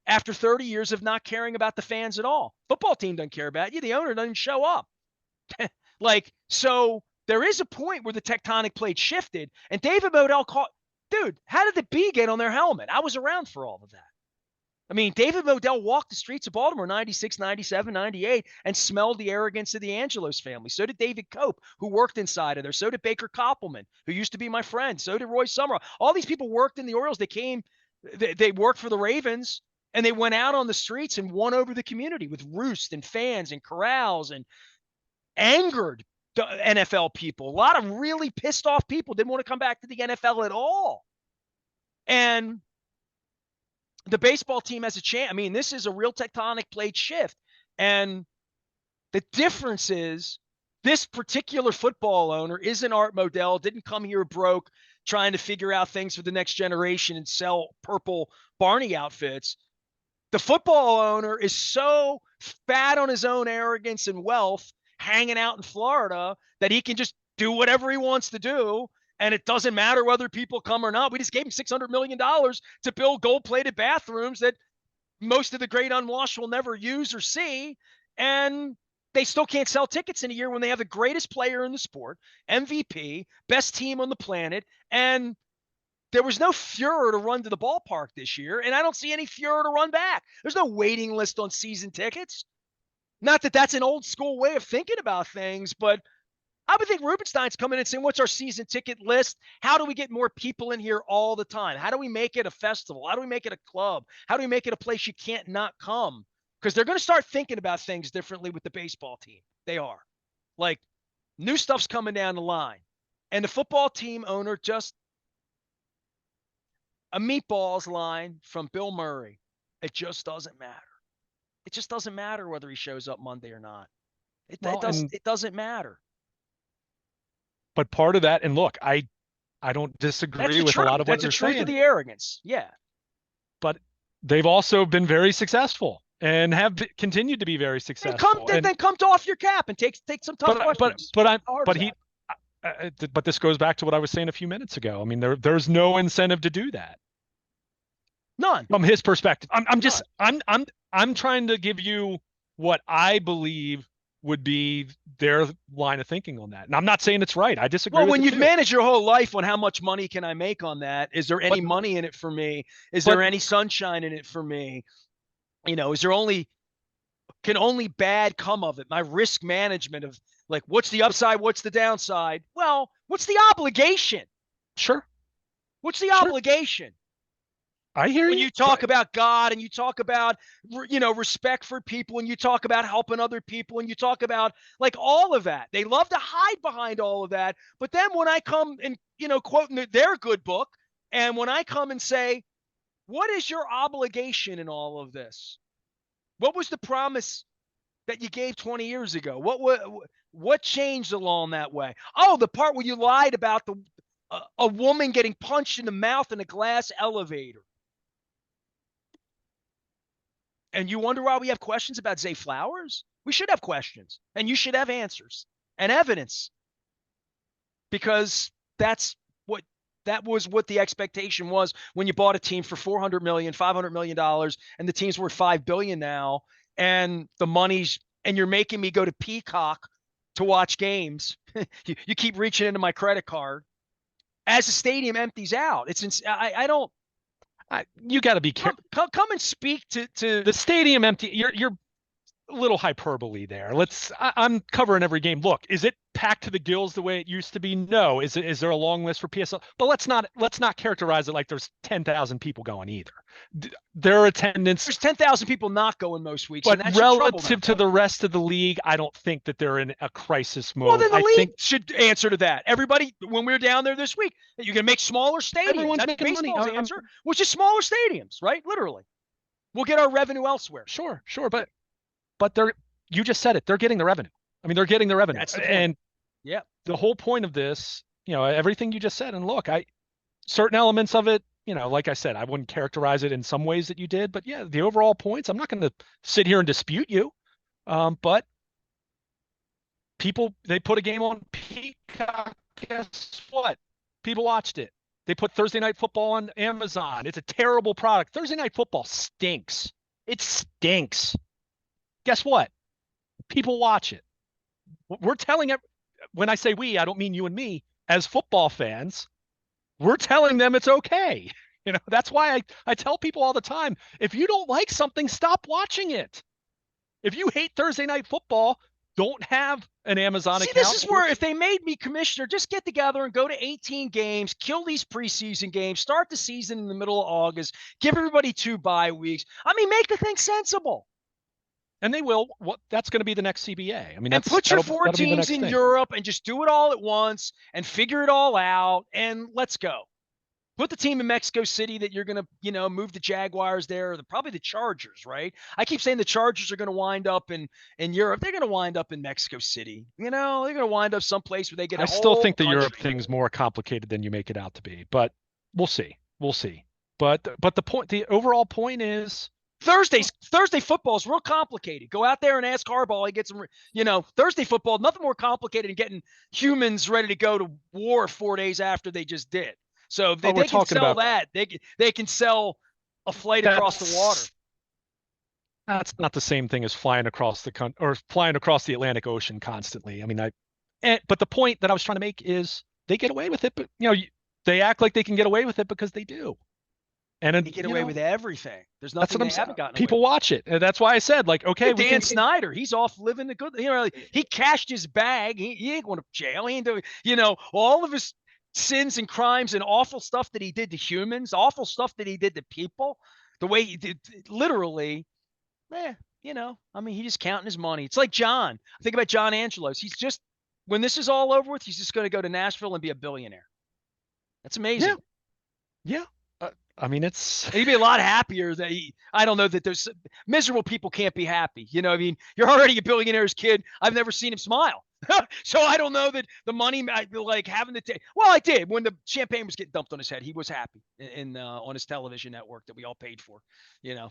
after 30 years of not caring about the fans at all. Football team doesn't care about you. The owner doesn't show up." So there is a point where the tectonic plate shifted, and David Modell dude, how did the bee get on their helmet? I was around for all of that. I mean, David Modell walked the streets of Baltimore 96, 97, 98 and smelled the arrogance of the Angelos family. So did David Cope, who worked inside of there. So did Baker Koppelman, who used to be my friend. So did Roy Summerall. All these people worked in the Orioles. They worked for the Ravens, and they went out on the streets and won over the community with roost and fans and corrals and angered the NFL people. A lot of really pissed off people didn't want to come back to the NFL at all. And the baseball team has a chance. I mean, this is a real tectonic plate shift. And the difference is this particular football owner isn't Art Modell, didn't come here broke trying to figure out things for the next generation and sell purple Barney outfits. The football owner is so fat on his own arrogance and wealth hanging out in Florida that he can just do whatever he wants to do. And it doesn't matter whether people come or not. We just gave him $600 million to build gold-plated bathrooms that most of the great unwashed will never use or see. And they still can't sell tickets in a year when they have the greatest player in the sport, MVP, best team on the planet. And there was no furor to run to the ballpark this year. And I don't see any furor to run back. There's no waiting list on season tickets. Not that that's an old school way of thinking about things, but I would think Rubenstein's coming in and saying, "What's our season ticket list? How do we get more people in here all the time? How do we make it a festival? How do we make it a club? How do we make it a place you can't not come?" Because they're going to start thinking about things differently with the baseball team. They are. Like, new stuff's coming down the line. And the football team owner just a meatballs line from Bill Murray. It just doesn't matter. It just doesn't matter whether he shows up Monday or not. It doesn't matter.
But part of that, and look, I don't disagree with a lot of what
That's the
you're
truth
saying.
of the arrogance. Yeah.
But they've also been very successful and have continued to be very successful.
Then come off your cap and take some tough questions.
But this goes back to what I was saying a few minutes ago. I mean, there's no incentive to do that.
None.
From his perspective. I'm trying to give you what I believe would be their line of thinking on that. And I'm not saying it's right. I disagree with it.
Well, when you've managed your whole life on how much money can I make on that? Is there any money in it for me? Is there any sunshine in it for me? Can only bad come of it? My risk management of like, what's the upside? What's the downside? Well, what's the obligation?
Sure.
What's the obligation?
I hear you.
When you talk about God and you talk about, respect for people and you talk about helping other people and you talk about like all of that, they love to hide behind all of that. But then when I come and, quoting their good book, and when I come and say, what is your obligation in all of this? What was the promise that you gave 20 years ago? What changed along that way? Oh, the part where you lied about a woman getting punched in the mouth in a glass elevator. And you wonder why we have questions about Zay Flowers? We should have questions, and you should have answers and evidence, because that was what the expectation was when you bought a team for $400 million, $500 million, and the team's worth $5 billion now, and the money's, and you're making me go to Peacock to watch games. You keep reaching into my credit card as the stadium empties out. I don't.
You got to be careful.
Come and speak to
the stadium empty. You're a little hyperbole there. I'm covering every game. Look, is it packed to the gills the way it used to be? No. Is there a long list for PSL? But let's not characterize it like there's 10,000 people going either. Their attendance.
There's 10,000 people not going most weeks.
But relative to the rest of the league, I don't think that they're in a crisis mode.
Well, then the league should answer to that. Everybody, when we were down there this week, you're going to make smaller stadiums.
Everyone's making money.
Answer, which is smaller stadiums, right? Literally. We'll get our revenue elsewhere.
Sure. But you just said it. They're getting the revenue. I mean, they're getting the revenue.
That's the point.
The whole point of this, everything you just said, and look, certain elements of it, like I said, I wouldn't characterize it in some ways that you did, but yeah, the overall points, I'm not going to sit here and dispute you. But they put a game on Peacock. Guess what? People watched it. They put Thursday Night Football on Amazon. It's a terrible product. Thursday Night Football stinks. It stinks. Guess what? People watch it. We're telling it. When I say we, I don't mean you and me. As football fans, we're telling them it's okay. That's why I tell people all the time, if you don't like something, stop watching it. If you hate Thursday Night Football, don't have an Amazon account.
This is where, if they made me commissioner, just get together and go to 18 games, kill these preseason games, start the season in the middle of August, give everybody 2 bye weeks. I mean, make the thing sensible.
And they will. That's going to be the next CBA. I mean,
and put your 4 teams in Europe and just do it all at once and figure it all out, and let's go. Put the team in Mexico City that you're going to, move the Jaguars there, probably the Chargers, right? I keep saying the Chargers are going to wind up in Europe. They're going to wind up in Mexico City. They're going to wind up someplace where they get. I
still think the Europe thing's more complicated than you make it out to be, but we'll see. But the overall point is.
Thursday football is real complicated. Go out there and ask Harbaugh. He gets some, Thursday football, nothing more complicated than getting humans ready to go to war 4 days after they just did. So if they can sell that, they can sell a flight across the water.
That's not the same thing as flying across the country or flying across the Atlantic Ocean constantly. I mean, but the point that I was trying to make is they get away with it, but they act like they can get away with it because they do. And
they get away with everything. There's nothing they haven't gotten.
People watch it. And that's why I said, okay,
Dan Snyder, he's off living the good. He cashed his bag. He ain't going to jail. He ain't doing, all of his sins and crimes and awful stuff that he did to humans, awful stuff that he did to people, the way he did, literally, he's just counting his money. It's like John. Think about John Angelos. He's just, when this is all over with, he's just going to go to Nashville and be a billionaire. That's amazing.
Yeah. I mean, it's
And he'd be a lot happier that I don't know that there's miserable people can't be happy. You know, I mean, you're already a billionaire's kid. I've never seen him smile. So I don't know that the money, like having to take, well, I did when the champagne was getting dumped on his head. He was happy on his television network that we all paid for, you know,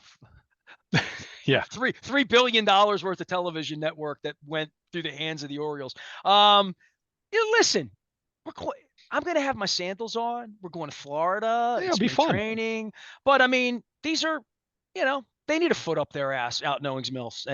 yeah.
$3 billion worth of television network that went through the hands of the Orioles. Listen, I'm going to have my sandals on. We're going to Florida
Yeah,
and
it'll be
spring
fun.
training. But I mean, these are, they need a foot up their ass out in Owings Mills.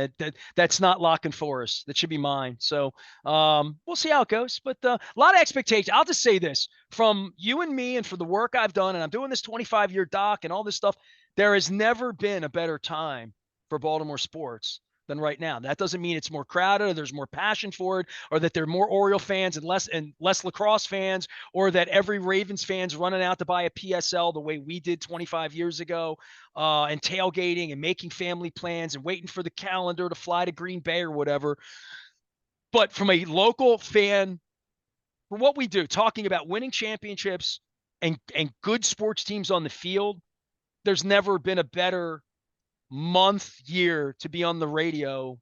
That's not Lock and Forest. That should be mine. So we'll see how it goes. But a lot of expectations. I'll just say this from you and me and for the work I've done, and I'm doing this 25-year doc and all this stuff, there has never been a better time for Baltimore sports than right now. That doesn't mean it's more crowded or there's more passion for it or that there are more Oriole fans and less lacrosse fans or that every Ravens fan's running out to buy a PSL the way we did 25 years ago and tailgating and making family plans and waiting for the calendar to fly to Green Bay or whatever. But from a local fan, for what we do, talking about winning championships and good sports teams on the field, there's never been a better year to be on the radio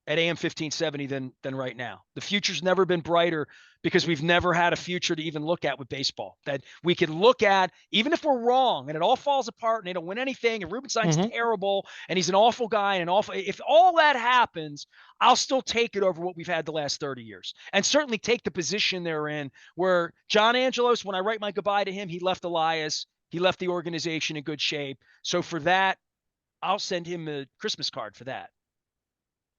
at AM 1570 than right now. The future's never been brighter because we've never had a future to even look at with baseball that we could look at, even if we're wrong and it all falls apart and they don't win anything and Rubenstein's terrible and he's an awful guy and if all that happens, I'll still take it over what we've had the last 30 years and certainly take the position they're in where John Angelos, when I write my goodbye to him, he left Elias, he left the organization in good shape. So for that, I'll send him a Christmas card for that.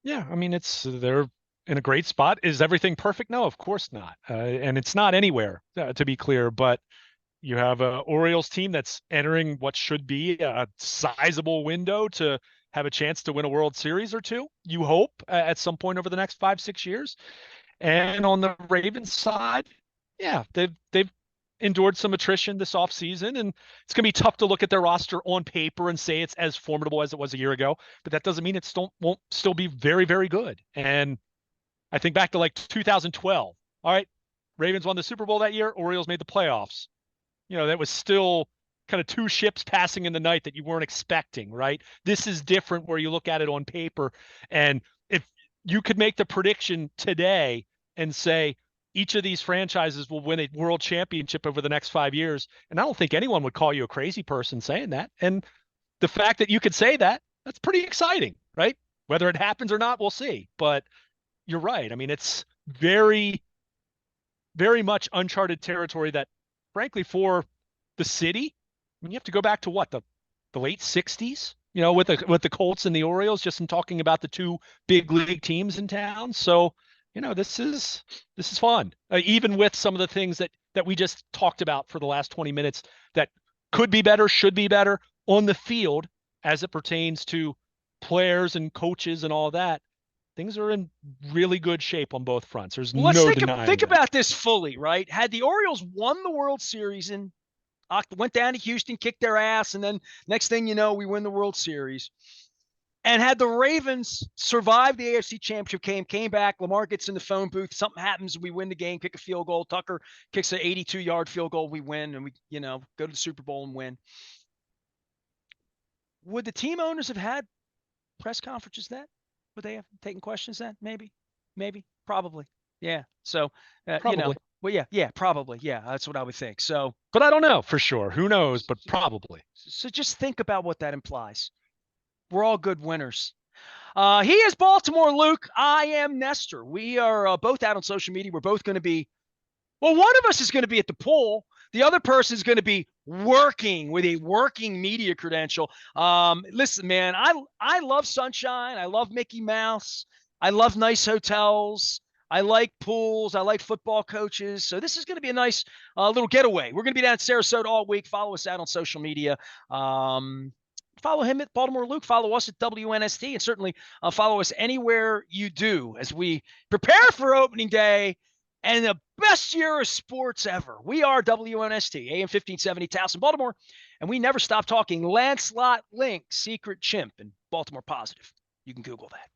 Yeah, I mean, they're in a great spot. Is everything perfect? No, of course not. And it's not anywhere, to be clear. But you have a Orioles team that's entering what should be a sizable window to have a chance to win a World Series or two. You hope at some point over the next 5, 6 years. And on the Ravens side, yeah, they've endured some attrition this offseason, and it's going to be tough to look at their roster on paper and say it's as formidable as it was a year ago, but that doesn't mean it won't still be very, very good. And I think back to like 2012. All right, Ravens won the Super Bowl that year, Orioles made the playoffs. That was still kind of two ships passing in the night that you weren't expecting, right? This is different where you look at it on paper, and if you could make the prediction today and say each of these franchises will win a world championship over the next 5 years, and I don't think anyone would call you a crazy person saying that. And the fact that you could say that, that's pretty exciting, right? Whether it happens or not, we'll see. But you're right. I mean, it's very, very much uncharted territory that, frankly, for the city, I mean, you have to go back to what, the late 60s, with the Colts and the Orioles, just in talking about the two big league teams in town. So, this is fun, even with some of the things that we just talked about for the last 20 minutes that could be better, should be better on the field as it pertains to players and coaches and all that. Things are in really good shape on both fronts. There's
Well, let's
no denying
think
that.
about this fully, right? Had the Orioles won the World Series and went down to Houston, kicked their ass, and then next thing you know, we win the World Series. And had the Ravens survived the AFC Championship game, came back, Lamar gets in the phone booth, something happens, we win the game, kick a field goal, Tucker kicks an 82-yard field goal, we win, and we, go to the Super Bowl and win. Would the team owners have had press conferences then? Would they have taken questions then? Maybe, probably. Yeah. So,
Probably.
well, yeah, probably. Yeah, that's what I would think. So,
But I don't know for sure. Who knows? But probably.
so just think about what that implies. We're all good winners. He is Baltimore Luke. I am Nestor. We are both out on social media. We're both going to be, well, one of us is going to be at the pool. The other person is going to be working with a working media credential. Listen, man, I love sunshine. I love Mickey Mouse. I love nice hotels. I like pools. I like football coaches. So this is going to be a nice little getaway. We're going to be down in Sarasota all week. Follow us out on social media. Follow him at Baltimore Luke. Follow us at WNST. And certainly follow us anywhere you do as we prepare for opening day and the best year of sports ever. We are WNST, AM 1570, Towson, Baltimore. And we never stop talking Lancelot Link, Secret Chimp, and Baltimore Positive. You can Google that.